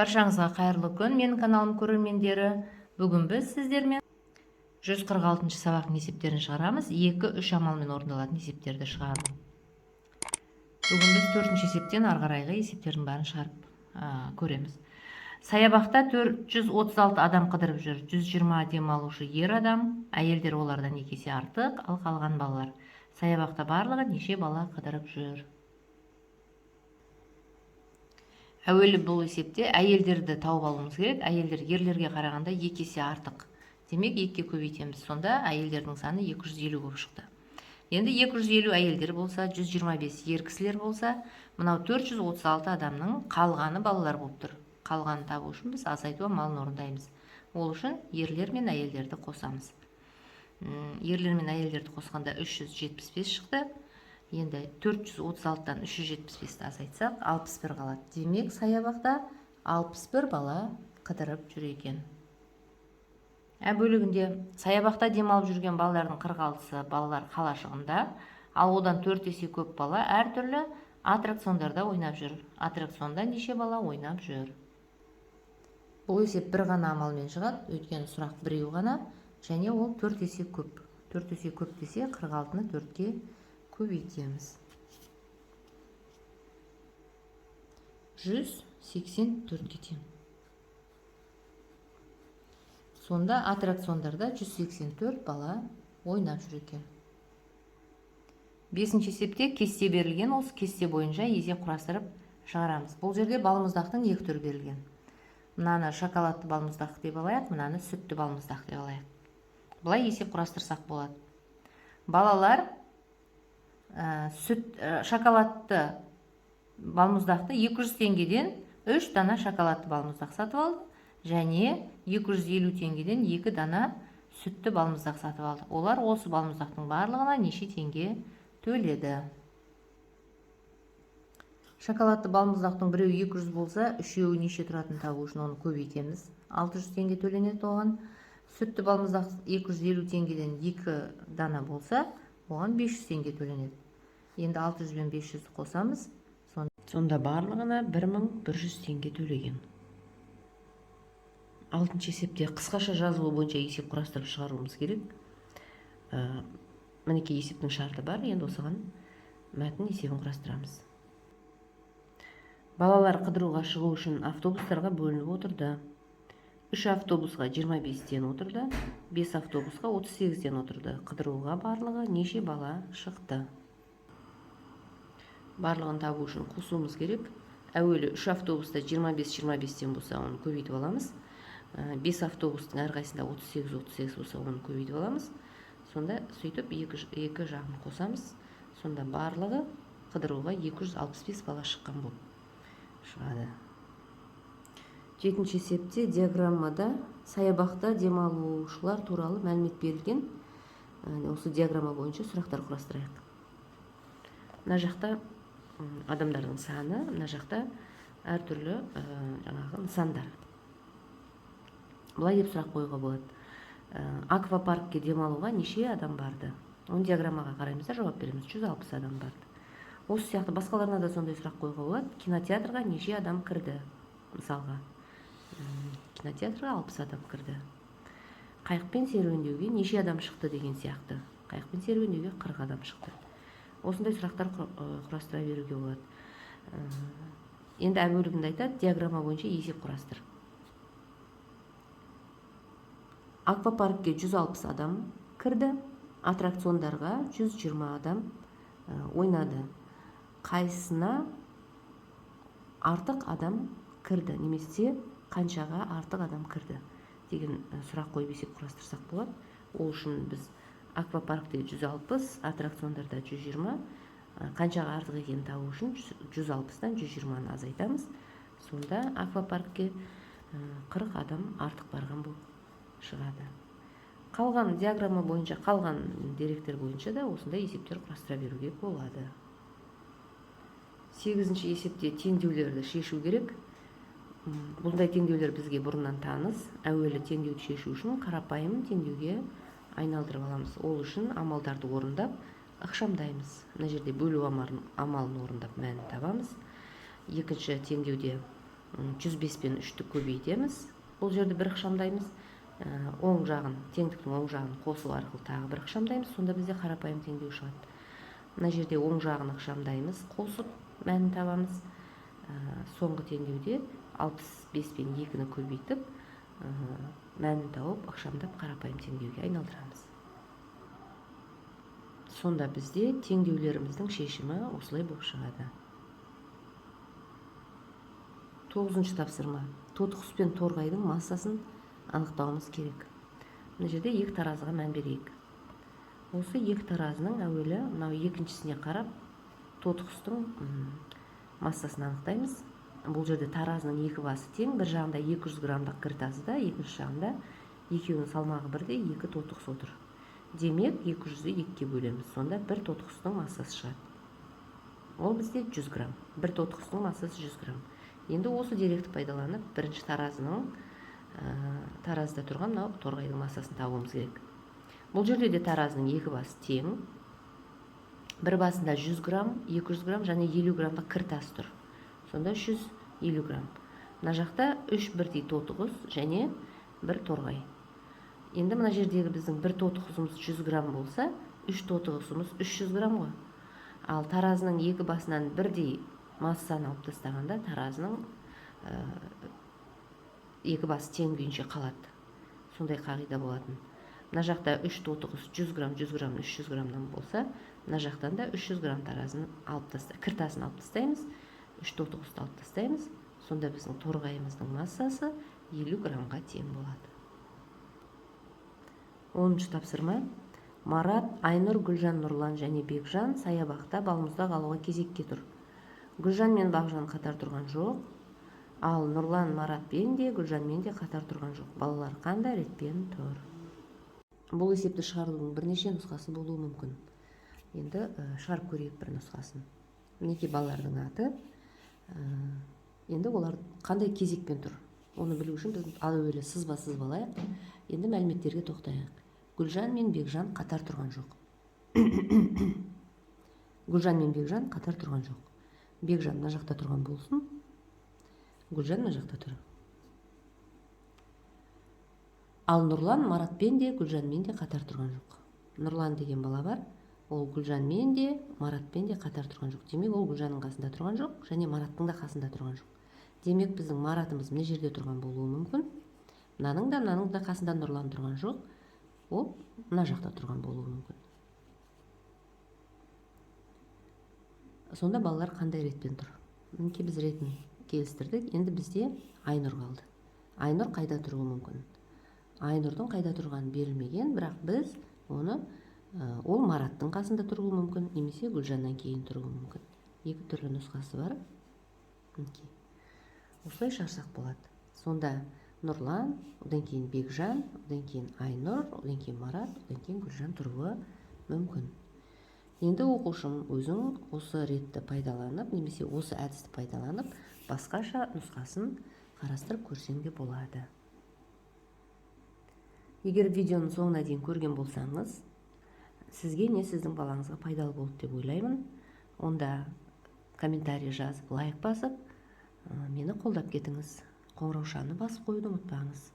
Баршаңызға қайырлы күн, менің каналым көрермендері. Бүгін біз сіздермен 146 сабақтың есептерін шығарамыз. 2-3 амалмен орындалатын есептерді шығарамын. Бүгін біз 4-ші есептен ары қарайғы есептердің бәрін шығарып көреміз. Саябақта 436 адам қыдырып жүр. 120 демалушы ер адам, әйелдер олардан 2 есе артық, ал қалған балалар. Саябақта барлығы неше бала қыдырып жүр? Әуелі бұл есепте әйелдерді тауып алуымыз керек. Әйелдер ерлерге қарағанда 2 есе артық. Демек 2-ге көбейтеміз. Сонда әйелдердің саны 250 болып шықты. Енді 250 әйелдер болса, 125 ер кісілер болса, мынау 436 адамның қалғаны балалар болып тұр. Қалғанын табу үшін біз азайту амалын орындаймыз. Ол үшін ерлер мен әйелдерді қосамыз. Ерлер мен әйелдерді қосқанда 375 шықты. Енді 436-дан 375-ті азайтсақ, 61 қалады. Демек, саябақта 61 бала қыдырып жүр екен. Бөлігінде саябақта демалып жүрген балалардың 46-сы балалар қалашығында, ал одан 4 есе көп бала әртүрлі аттракциондарда ойнап жүр. Аттракционда неше бала ойнап жүр? Бұл есеп бір ғана амалмен шығады, өйткені сұрақ біреу ғана, және ол 4 есе көп. 4 есе көп десе 46-ны 4-ке көбейтеміз. 184-ге тең. Сонда аттракциондарда 184 бала ойнап жүр екен. 5-ші есепте кесте берілген, осы кесте бойынша есеп құрастырып шығарамыз. Бұл жерде балмұздақтың 2 түрі берілген. Мынаны шоколадты балмұздақ деп алайық, мынаны сүтті балмұздақ деп алайық. Бұлай есеп құрастырсақ болады. Балалар шоколадты балмұздақты 200 теңгеден 3 дана шоколадты балмұздақ сатып алды, және 250 теңгеден 2 дана сүтті балмұздақ сатып алды. Олар осы балмұздақтың барлығына неше теңге төледі? Шоколадты балмұздақтың біреу 200 болса, үшеуі неше тұратын табу үшін оны көбейтеміз. 600 теңге төленеді оған. Сүтті балмұздақ 250 теңгеден 2 дана болса, оған 500 теңге төленеді. Енді 600 бен 500 қосамыз. Сонда барлығына 1100 теңге төлеген. 6-ші есепте қысқаша жазылу бойынша есеп құрастырып шығаруымыз керек. Мінекей есептің шарты бар, енді осыған мәтін есебін құрастырамыз. Балалар қыдыруға шығу үшін автобустарға бөлініп отырды. 3 автобусқа 25-тен отырды, 5 автобусқа 38-тен отырды. Қыдыруға барлығы неше бала шықты? Барлығын табу үшін қосуымыз керек. Әуелі 3 автобуста 25-25-тен болса, оны көбейтіп аламыз. 5 автобустың әрқайсында 38-38 болса, оны көбейтіп аламыз. Сонда сөйтіп екі жағын қосамыз. Сонда барлығы қыдыруға 265 бала шыққан болып шығады. 7-ші есепте диаграммада саябақта демалушылар туралы мәлімет берілген. Осы диаграмма бойынша сұрақтар құрастырайық. Мына жақта адамдардың саны, мына жақта әртүрлі нысандар. Бұлай деп сұрақ қоюға болады. Аквапаркке демалуға неше адам барды? Оны диаграммаға қараймыз да жауап береміз. 160 адам барды. Осы сияқты басқаларына да сондай сұрақ қоюға болады. Кинотеатрға неше адам кірді? Мысалға, кинотеатрға 60 адам кірді. Қайықпен серуендеуге неше адам шықты деген сияқты. Қайықпен серуендеуге 40 адам шықты. Осындай сұрақтар құрастыра беруге болады. Енді бөлігінде айтады, диаграмма бойынша есеп құрастыр. Аквапаркке 160 адам кірді, аттракциондарға 120 адам ойнады. Қайсысына артық адам кірді, немесе қаншаға артық адам кірді деген сұрақ қойып есеп құрастырсақ болады. Ол үшін біз аквапаркте 160, аттракциондарда 120, қаншаға артық екенін табу үшін 160-тан 120-ны азайтамыз. Сонда аквапаркке 40 адам артық барған болып шығады. Қалған диаграмма бойынша, қалған деректер бойынша да осындай есептер құрастыра беруге болады. 8-ші есепте теңдеулерді шешу керек. Бұндай теңдеулер бізге бұрыннан таныс. Әуелі теңдеуді шешу үшін қарапайым теңдеуге айналдырып аламыз. Ол үшін амалдарды орындап, ықшамдаймыз. Мына жерде бөлу амалын орындап мәнін табамыз. Екінші теңдеуде 105 пен 3-ті көбейтеміз. Бұл жерде бір ықшамдаймыз. Оң жағын, теңдіктің оң жағын қосу арқылы тағы бір ықшамдаймыз. Сонда бізде қарапайым теңдеу шығады. Мына жерде оң жағын ықшамдаймыз, қосып мәнін табамыз. Соңғы теңдеуде 65 пен 2-ні көбейтіп, мәнін тауып, ықшамдап қарапайым теңдеуге айналдырамыз. Сонда бізде теңдеулеріміздің шешімі осылай болып шығады. 9-шы тапсырма. Тотықұс пен торғайдың массасын анықтауымыз керек. Мына жерде екі таразыға мән берейік. Осы екі таразының әуелі мынау екіншісіне қарап тотықұстың массасын анықтаймыз. Бұл жерде таразының екі басы тең, бір жағында 200 граммдық кіртазыда, екінші жағында екеуінің салмағы бірде 2 тотықұс отыр. Демек 200-ді 2-ге бөлеміз. Сонда бір тотықұстың массасы шығады. Ол бізде 100 грамм. Бір тотықұстың массасы 100 грамм. Енді осы деректі пайдаланып, бірінші таразының таразыда тұрған мынау торғайдың массасын табуымыз керек. Бұл жерде де таразының екі басы тең. Бір басында 100 грамм, 200 грамм және 50 граммдық кіртас тұр. Сонда 150 грамм. Мына жақта 3 бірдей тотықұс және бір торғай. Енді мына жердегі біздің бір тотықұсымыз 100 грамм болса, 3 тотықұсымыз 300 грамм ғой. Ал таразының екі басынан бірдей массаны алып тастағанда таразының екі басы тең күйінше қалады. Сондай қағида болатын. Мына жақта 3 тотықұс 100 грамм, 100 грамм, 300 граммнан болса, мына жақтан да 300 грамм таразын алып тастаймыз, кіртасын алып тастаймыз, 3 тотықұсты алып тастаймыз. Сонда біздің торғайымыздың массасы 50 граммға тең болады. 10-шы тапсырма. Марат, Айнұр, Гүлжан, Нұрлан және Бекжан саябақта балмұздақ алуға кезекке тұр. Гүлжан мен Бағжан қатар тұрған жоқ. Ал Нұрлан Маратпен де, Гүлжанмен де қатар тұрған жоқ. Балалар қандай ретпен тұр? Бұл есепті шығарудың бірнеше нұсқасы болуы мүмкін. Енді шығарып көрейік бір нұсқасын. Мінекей балалардың аты. Енді олар қандай кезекпен тұр? Оны білу үшін біз әуелі сызба-сызбалайық. Енді мәліметтерге тоқтайық. Гүлжан мен Бекжан қатар тұрған жоқ. Гүлжан мен Бекжан қатар тұрған жоқ. Бекжан мына жақта тұрған болсын. Гүлжан мына жақта тұр. Ал Нұрлан Маратпен де, Гүлжанмен де қатар тұрған жоқ. Нұрлан деген бала бар. Ол Гүлжанмен де, Маратпен де қатар тұрған жоқ. Демек, ол Гүлжанның қасында тұрған жоқ, және Мараттың да қасында тұрған жоқ. Демек, біздің Маратымыз мына жерде тұрған болуы мүмкін. Мынаның да қасында Нұрлан тұрған жоқ. Ол мына жақта тұрған болуы мүмкін. Сонда балалар қандай ретпен тұр? Мінекей біз ретін келістірдік. Енді бізде Айнұр қалды. Айнұр қайда тұруы мүмкін? Айнұрдың қайда тұрғаны берілмеген, бірақ біз оны ол Мараттың қасында тұруы мүмкін, немесе Гүлжаннан кейін тұруы мүмкін. Екі түрлі нұсқасы бар. Осылай шарсақ болады. Сонда Нұрлан, одан кейін Бекжан, одан кейін Айнұр, одан кейін Марат, одан кейін Гүлжан тұруы мүмкін. Енді оқушым өзің осы ретті пайдаланып, немесе осы әдісті пайдаланып, басқаша нұсқасын қарастырып көрсең де болады. Егер видеоның соңына дейін көрген болсаңыз, сізге не сіздің балаңызға пайдалы болды деп ойлаймын. Онда комментарий жазып, лайк басып, мені қолдап кетіңіз. Қоңыраушаны басып қоюды ұмытпаңыз.